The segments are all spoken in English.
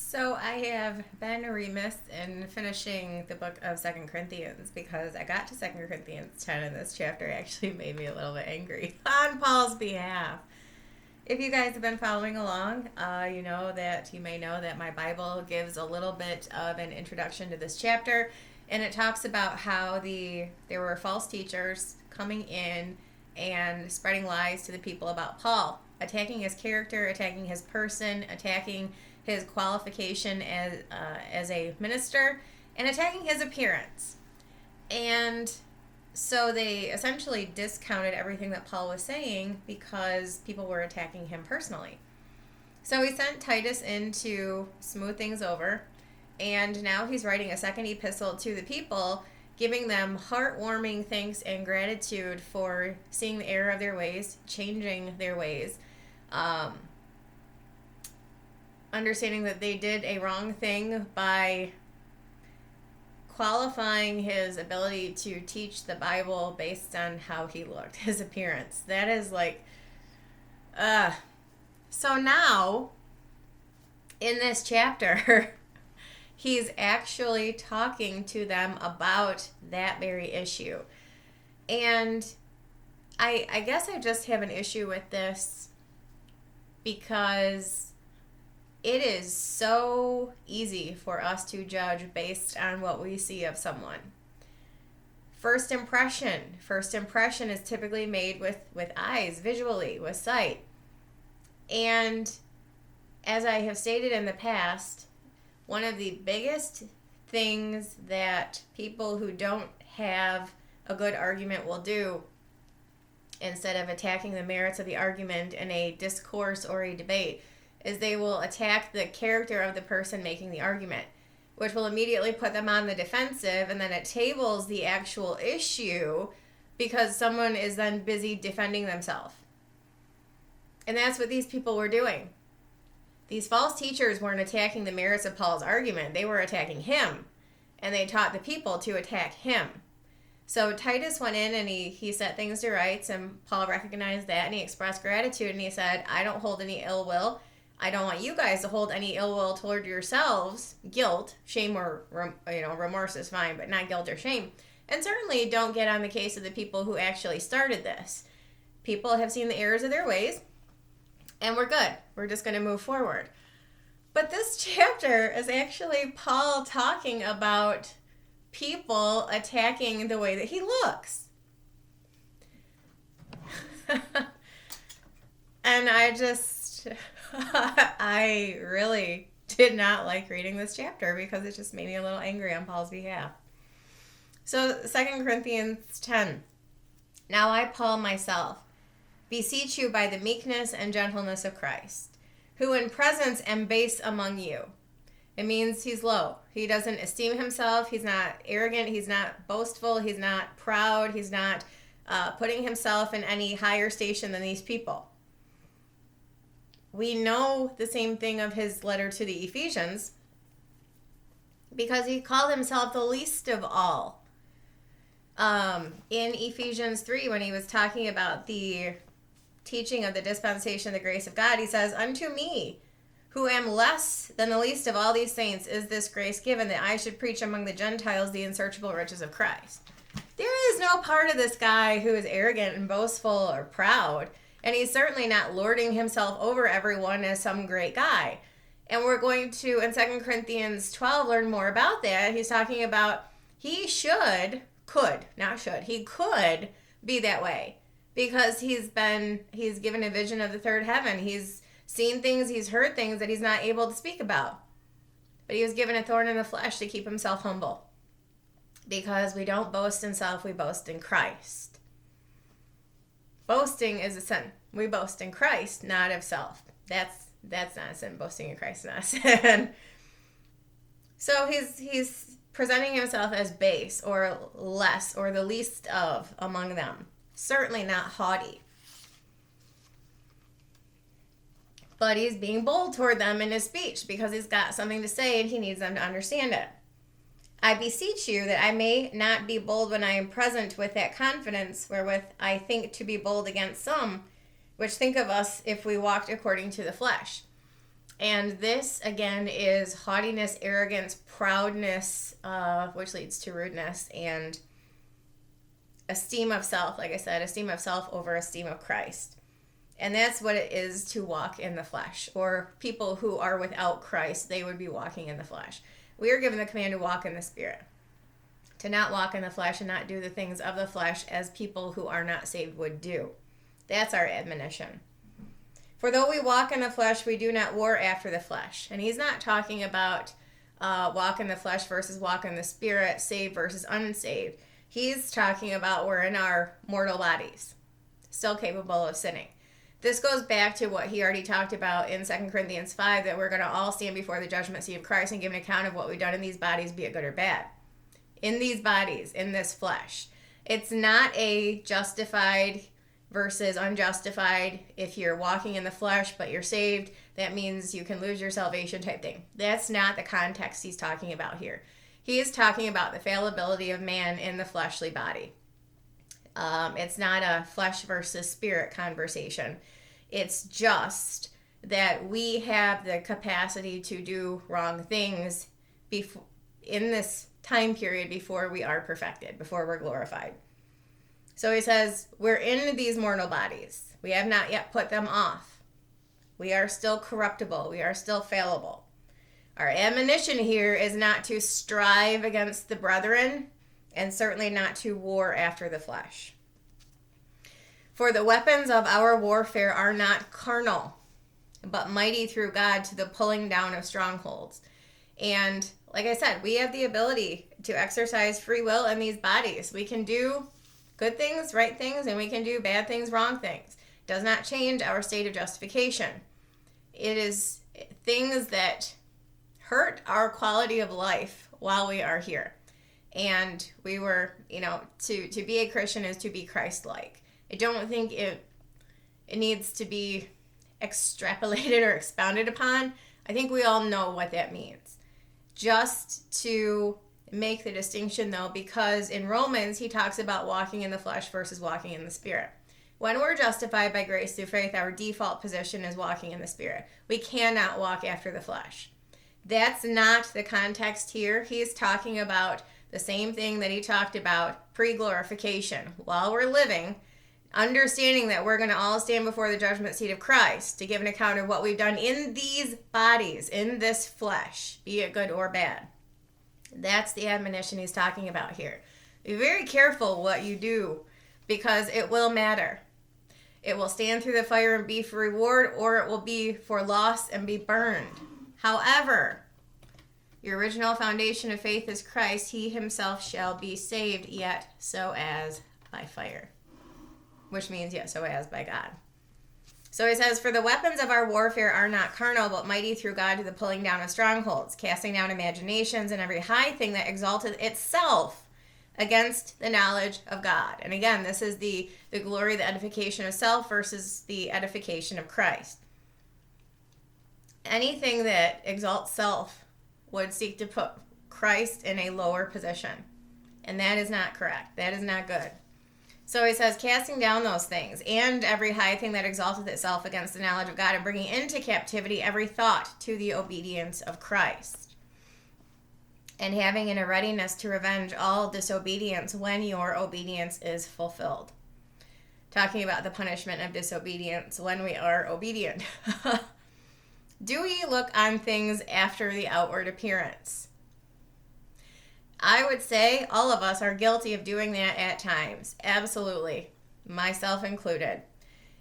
So I have been remiss in finishing the book of Second Corinthians because I got to Second Corinthians 10 and this chapter actually made me a little bit angry on Paul's behalf. If you guys have been following along, you may know that my Bible gives a little bit of an introduction to this chapter, and it talks about how there were false teachers coming in and spreading lies to the people about Paul, attacking his character, attacking his person, attacking his qualification as a minister, and attacking his appearance. And so they essentially discounted everything that Paul was saying because people were attacking him personally. So he sent Titus in to smooth things over, and now he's writing a second epistle to the people, giving them heartwarming thanks and gratitude for seeing the error of their ways, changing their ways, understanding that they did a wrong thing by qualifying his ability to teach the Bible based on how he looked, his appearance. That is so now in this chapter he's actually talking to them about that very issue. And I guess I just have an issue with this because it is so easy for us to judge based on what we see of someone. First impression is typically made with eyes, visually, with sight. And as I have stated in the past, one of the biggest things that people who don't have a good argument will do, instead of attacking the merits of the argument in a discourse or a debate, is they will attack the character of the person making the argument, which will immediately put them on the defensive, and then it tables the actual issue because someone is then busy defending themselves. And that's what these people were doing. These false teachers weren't attacking the merits of Paul's argument. They were attacking him, and they taught the people to attack him. So Titus went in and he set things to rights, and Paul recognized that, and he expressed gratitude, and he said, I don't hold any ill will. I don't want you guys to hold any ill will toward yourselves. Guilt, shame, or remorse is fine, but not guilt or shame. And certainly don't get on the case of the people who actually started this. People have seen the errors of their ways, and we're good. We're just going to move forward. But this chapter is actually Paul talking about people attacking the way that he looks. And I really did not like reading this chapter because it just made me a little angry on Paul's behalf. So 2 Corinthians 10. Now I, Paul, myself, beseech you by the meekness and gentleness of Christ, who in presence am base among you. It means he's low. He doesn't esteem himself. He's not arrogant. He's not boastful. He's not proud. He's not putting himself in any higher station than these people. We know the same thing of his letter to the Ephesians because he called himself the least of all. In Ephesians 3, when he was talking about the teaching of the dispensation of the grace of God, he says, unto me, who am less than the least of all these saints, is this grace given that I should preach among the Gentiles the unsearchable riches of Christ. There is no part of this guy who is arrogant and boastful or proud. And he's certainly not lording himself over everyone as some great guy. And we're going to, in 2 Corinthians 12, learn more about that. He's talking about he could be that way. Because he's given a vision of the third heaven. He's seen things, he's heard things that he's not able to speak about. But he was given a thorn in the flesh to keep himself humble. Because we don't boast in self, we boast in Christ. Boasting is a sin. We boast in Christ, not of self. That's not a sin. Boasting in Christ is not a sin. So he's presenting himself as base or less or the least of among them. Certainly not haughty. But he's being bold toward them in his speech because he's got something to say and he needs them to understand it. I beseech you that I may not be bold when I am present with that confidence wherewith I think to be bold against some, which think of us if we walked according to the flesh. And this, again, is haughtiness, arrogance, proudness, which leads to rudeness, and esteem of self. Like I said, esteem of self over esteem of Christ. And that's what it is to walk in the flesh. Or people who are without Christ, they would be walking in the flesh. We are given the command to walk in the Spirit. To not walk in the flesh and not do the things of the flesh as people who are not saved would do. That's our admonition. For though we walk in the flesh, we do not war after the flesh. And he's not talking about walk in the flesh versus walk in the Spirit, saved versus unsaved. He's talking about we're in our mortal bodies, still capable of sinning. This goes back to what he already talked about in 2 Corinthians 5, that we're going to all stand before the judgment seat of Christ and give an account of what we've done in these bodies, be it good or bad. In these bodies, in this flesh. It's not a justified versus unjustified. If you're walking in the flesh but you're saved, that means you can lose your salvation type thing. That's not the context he's talking about here. He is talking about the fallibility of man in the fleshly body. It's not a flesh versus spirit conversation. It's just that we have the capacity to do wrong things before, in this time period before we are perfected, before we're glorified. So he says, we're in these mortal bodies. We have not yet put them off. We are still corruptible. We are still fallible. Our admonition here is not to strive against the brethren, and certainly not to war after the flesh. For the weapons of our warfare are not carnal, but mighty through God to the pulling down of strongholds. And like I said, we have the ability to exercise free will in these bodies. We can do good things, right things, and we can do bad things, wrong things. It does not change our state of justification. It is things that hurt our quality of life while we are here. And we were, to be a Christian is to be Christ-like. I don't think it needs to be extrapolated or expounded upon. I think we all know what that means. Just to make the distinction, though, because in Romans, he talks about walking in the flesh versus walking in the Spirit. When we're justified by grace through faith, our default position is walking in the Spirit. We cannot walk after the flesh. That's not the context here. He's talking about the same thing that he talked about pre-glorification. While we're living, understanding that we're going to all stand before the judgment seat of Christ to give an account of what we've done in these bodies, in this flesh, be it good or bad. That's the admonition he's talking about here. Be very careful what you do, because it will matter. It will stand through the fire and be for reward, or it will be for loss and be burned. However, your original foundation of faith is Christ. He himself shall be saved, yet so as by fire. Which means, yet so as by God. So he says, for the weapons of our warfare are not carnal, but mighty through God to the pulling down of strongholds, casting down imaginations and every high thing that exalted itself against the knowledge of God. And again, this is the glory, the edification of self versus the edification of Christ. Anything that exalts self would seek to put Christ in a lower position. And that is not correct. That is not good. So he says, casting down those things and every high thing that exalteth itself against the knowledge of God, and bringing into captivity every thought to the obedience of Christ. And having in a readiness to revenge all disobedience when your obedience is fulfilled. Talking about the punishment of disobedience when we are obedient. Do we look on things after the outward appearance? I would say all of us are guilty of doing that at times. Absolutely. Myself included.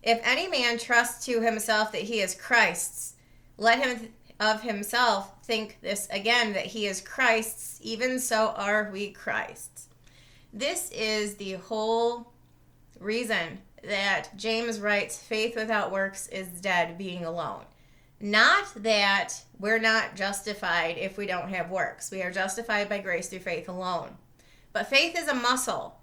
If any man trusts to himself that he is Christ's, let him of himself think this again, that he is Christ's, even so are we Christ's. This is the whole reason that James writes, faith without works is dead, being alone. Not that we're not justified if we don't have works. We are justified by grace through faith alone. But faith is a muscle.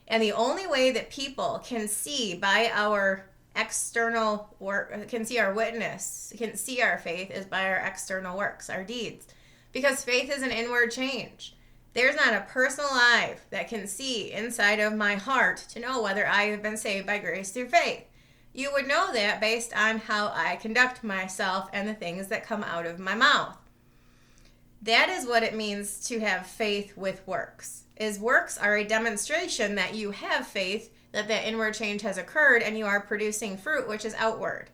And the only way that people can see by our external work, can see our witness, can see our faith, is by our external works, our deeds. Because faith is an inward change. There's not a person alive that can see inside of my heart to know whether I have been saved by grace through faith. You would know that based on how I conduct myself and the things that come out of my mouth. That is what it means to have faith with works. Works are a demonstration that you have faith, that inward change has occurred, and you are producing fruit, which is outward.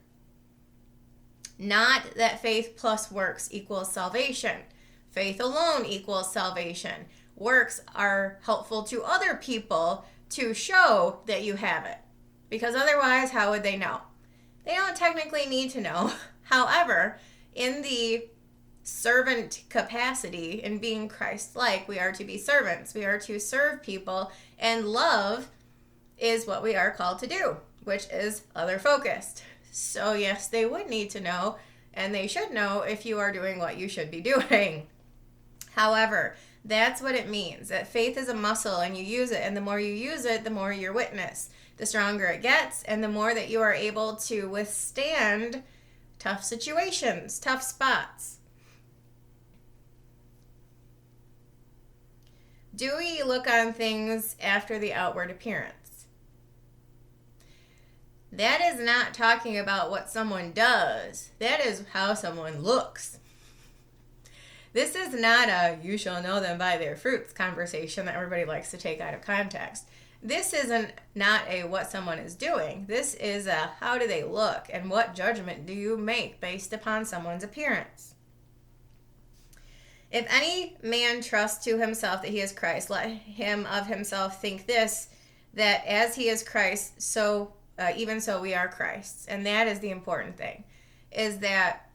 Not that faith plus works equals salvation. Faith alone equals salvation. Works are helpful to other people to show that you have it. Because otherwise, how would they know? They don't technically need to know. However, in the servant capacity, in being Christ-like, we are to be servants. We are to serve people, and love is what we are called to do, which is other-focused. So yes, they would need to know, and they should know if you are doing what you should be doing. However, that's what it means, that faith is a muscle and you use it, and the more you use it, the more your witness, the stronger it gets, and the more that you are able to withstand tough situations, tough spots. Do we look on things after the outward appearance? That is not talking about what someone does. That is how someone looks. This is not a "you shall know them by their fruits" conversation that everybody likes to take out of context. This isn't not a what someone is doing. This is a how do they look, and what judgment do you make based upon someone's appearance. If any man trusts to himself that he is Christ, let him of himself think this, that as he is Christ, so even so we are Christ's. And that is the important thing, is that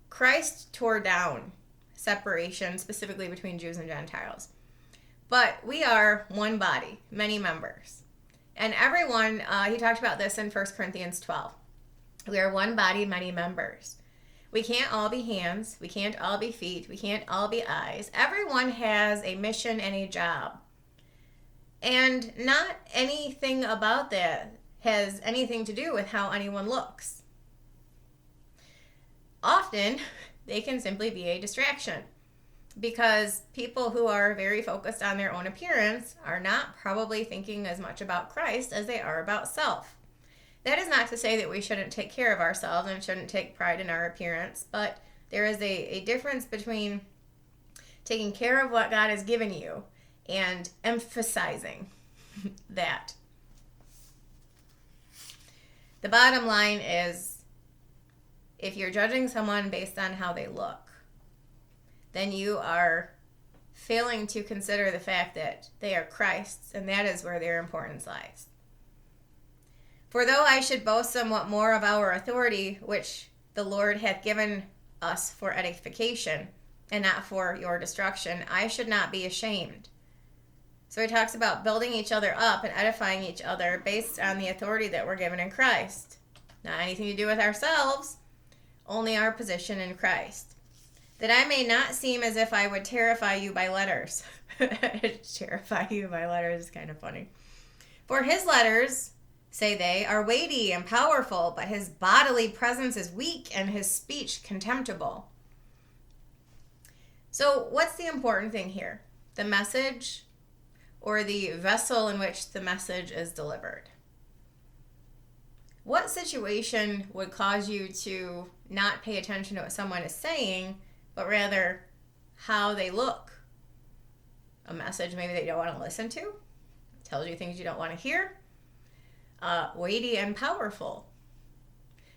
Christ tore down separation, specifically between Jews and Gentiles. But we are one body, many members. And everyone, he talked about this in 1 Corinthians 12. We are one body, many members. We can't all be hands. We can't all be feet. We can't all be eyes. Everyone has a mission and a job. And not anything about that has anything to do with how anyone looks. Often, they can simply be a distraction, because people who are very focused on their own appearance are not probably thinking as much about Christ as they are about self. That is not to say that we shouldn't take care of ourselves and shouldn't take pride in our appearance, but there is a difference between taking care of what God has given you and emphasizing that. The bottom line is, if you're judging someone based on how they look, then you are failing to consider the fact that they are Christ's, and that is where their importance lies. For though I should boast somewhat more of our authority, which the Lord hath given us for edification, and not for your destruction, I should not be ashamed. So he talks about building each other up and edifying each other based on the authority that we're given in Christ. Not anything to do with ourselves, only our position in Christ. That I may not seem as if I would terrify you by letters. Terrify you by letters is kind of funny. For his letters, say they, are weighty and powerful, but his bodily presence is weak and his speech contemptible. So what's the important thing here? The message or the vessel in which the message is delivered? What situation would cause you to not pay attention to what someone is saying, but rather how they look? A message maybe that you don't want to listen to, tells you things you don't want to hear. Weighty and powerful.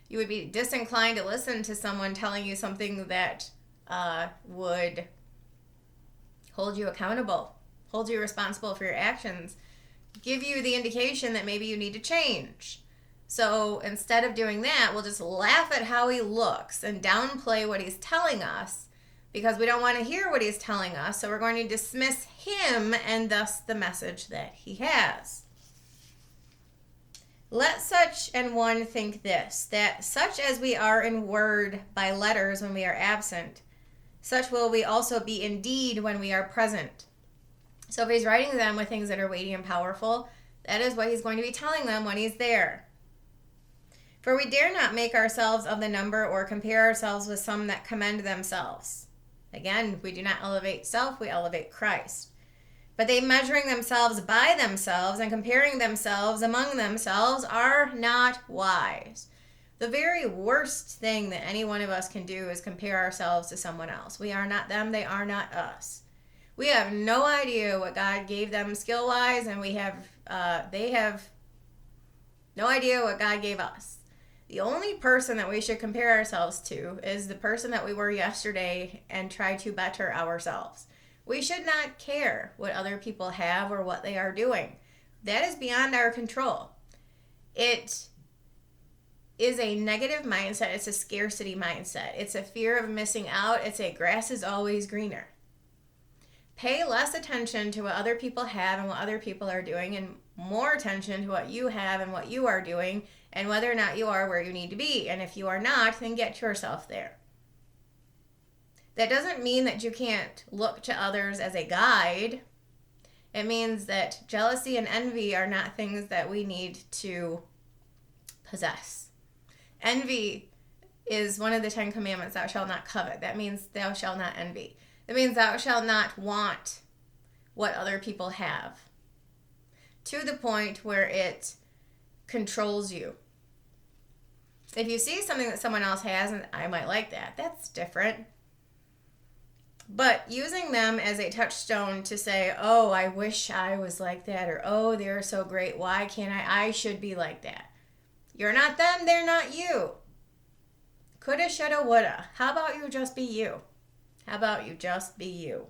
You would be disinclined to listen to someone telling you something that would hold you accountable, hold you responsible for your actions, give you the indication that maybe you need to change. So instead of doing that, we'll just laugh at how he looks and downplay what he's telling us, because we don't want to hear what he's telling us, so we're going to dismiss him and thus the message that he has. Let such an one think this, that such as we are in word by letters when we are absent, such will we also be in deed when we are present. So if he's writing them with things that are weighty and powerful, that is what he's going to be telling them when he's there. For we dare not make ourselves of the number or compare ourselves with some that commend themselves. Again, we do not elevate self, we elevate Christ. But they measuring themselves by themselves and comparing themselves among themselves are not wise. The very worst thing that any one of us can do is compare ourselves to someone else. We are not them, they are not us. We have no idea what God gave them skill-wise, and they have no idea what God gave us. The only person that we should compare ourselves to is the person that we were yesterday and try to better ourselves. We should not care what other people have or what they are doing. That is beyond our control. It is a negative mindset. It's a scarcity mindset. It's a fear of missing out. It's a grass is always greener. Pay less attention to what other people have and what other people are doing, and more attention to what you have and what you are doing, and whether or not you are where you need to be. And if you are not, then get yourself there. That doesn't mean that you can't look to others as a guide. It means that jealousy and envy are not things that we need to possess. Envy is one of the 10 commandments, thou shalt not covet. That means thou shalt not envy. That means thou shalt not want what other people have to the point where it controls you. If you see something that someone else has and I might like that, that's different. But using them as a touchstone to say, oh, I wish I was like that, or oh, they're so great, why can't I should be like that. You're not them, they're not you. Coulda, shoulda, woulda. How about you just be you? How about you just be you?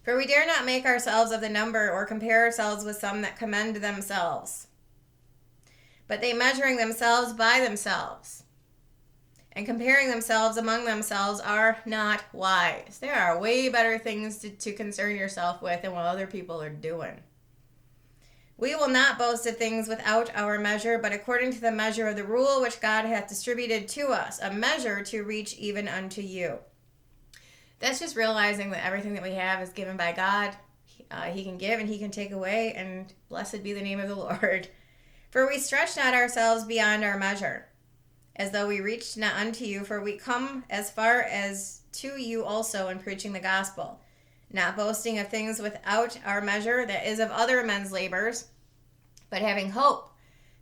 For we dare not make ourselves of the number or compare ourselves with some that commend themselves. But they measuring themselves by themselves and comparing themselves among themselves are not wise. There are way better things to concern yourself with than what other people are doing. We will not boast of things without our measure, but according to the measure of the rule which God hath distributed to us, a measure to reach even unto you. That's just realizing that everything that we have is given by God. He can give and he can take away, and blessed be the name of the Lord. For we stretch not ourselves beyond our measure, as though we reached not unto you, for we come as far as to you also in preaching the gospel, not boasting of things without our measure, that is of other men's labors, but having hope,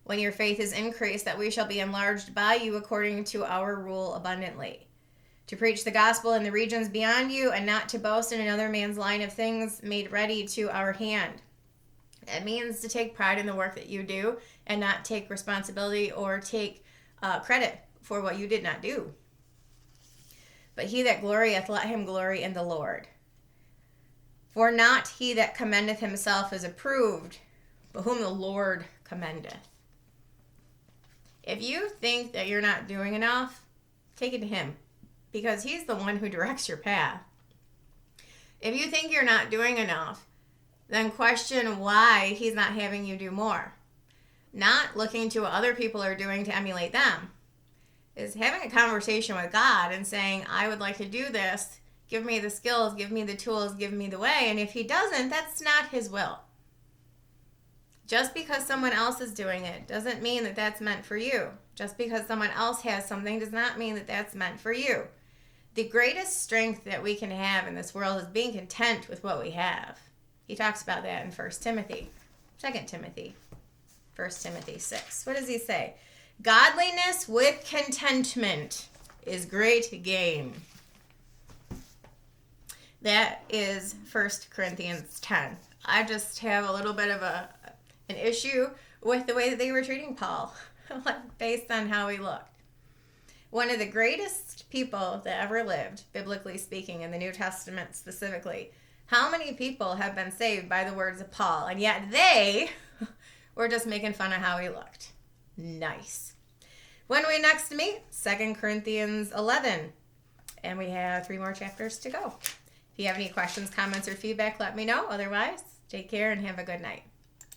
when your faith is increased, that we shall be enlarged by you according to our rule abundantly. To preach the gospel in the regions beyond you, and not to boast in another man's line of things made ready to our hand. It means to take pride in the work that you do and not take responsibility or take credit for what you did not do. But he that glorieth, let him glory in the Lord. For not he that commendeth himself is approved, but whom the Lord commendeth. If you think that you're not doing enough, take it to him, because he's the one who directs your path. If you think you're not doing enough, then question why he's not having you do more. Not looking to what other people are doing to emulate them. Is having a conversation with God and saying, I would like to do this. Give me the skills, give me the tools, give me the way. And if he doesn't, that's not his will. Just because someone else is doing it doesn't mean that that's meant for you. Just because someone else has something does not mean that that's meant for you. The greatest strength that we can have in this world is being content with what we have. He talks about that in 1 Timothy, 2 Timothy, 1 Timothy 6. What does he say? Godliness with contentment is great gain. That is 1 Corinthians 10. I just have a little bit of an issue with the way that they were treating Paul, based on how he looked. One of the greatest people that ever lived, biblically speaking, in the New Testament specifically. How many people have been saved by the words of Paul? And yet they were just making fun of how he looked. Nice. When we next meet, 2 Corinthians 11. And we have 3 more chapters to go. If you have any questions, comments, or feedback, let me know. Otherwise, take care and have a good night.